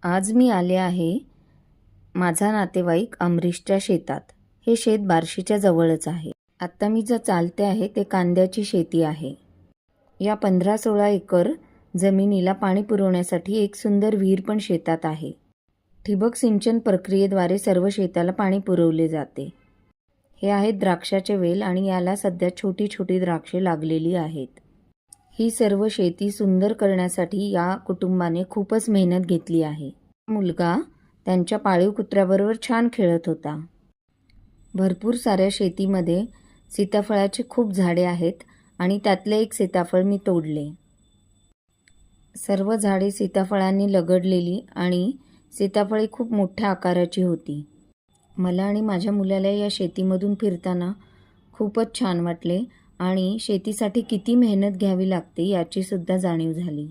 आज मी आले आहे माझा नातेवाईक अमरीशच्या शेतात. हे शेत बार्शीच्या जवळच आहे. आत्ता मी जे चालते आहे ते कांद्याची शेती आहे. या 15-16 एकर जमिनीला पाणी पुरवण्यासाठी एक सुंदर विहीर पण शेतात आहे. ठिबक सिंचन प्रक्रियेद्वारे सर्व शेताला पाणी पुरवले जाते. हे आहेत द्राक्षाचे वेल आणि याला सध्या छोटी छोटी द्राक्षे लागलेली आहेत. ही सर्व शेती सुंदर करण्यासाठी या कुटुंबाने खूपच मेहनत घेतली आहे. मुलगा त्यांच्या पाळीव कुत्र्याबरोबर छान खेळत होता. भरपूर साऱ्या शेतीमध्ये सीताफळाची खूप झाडे आहेत आणि त्यातले एक सीताफळ मी तोडले. सर्व झाडे सीताफळांनी लगडलेली आणि सीताफळे खूप मोठ्या आकाराची होती. मला आणि माझ्या मुलाला या शेतीमधून फिरताना खूपच छान वाटले आणि शेतीसाठी किती मेहनत घ्यावी लागते याची सुद्धा जाणीव झाली.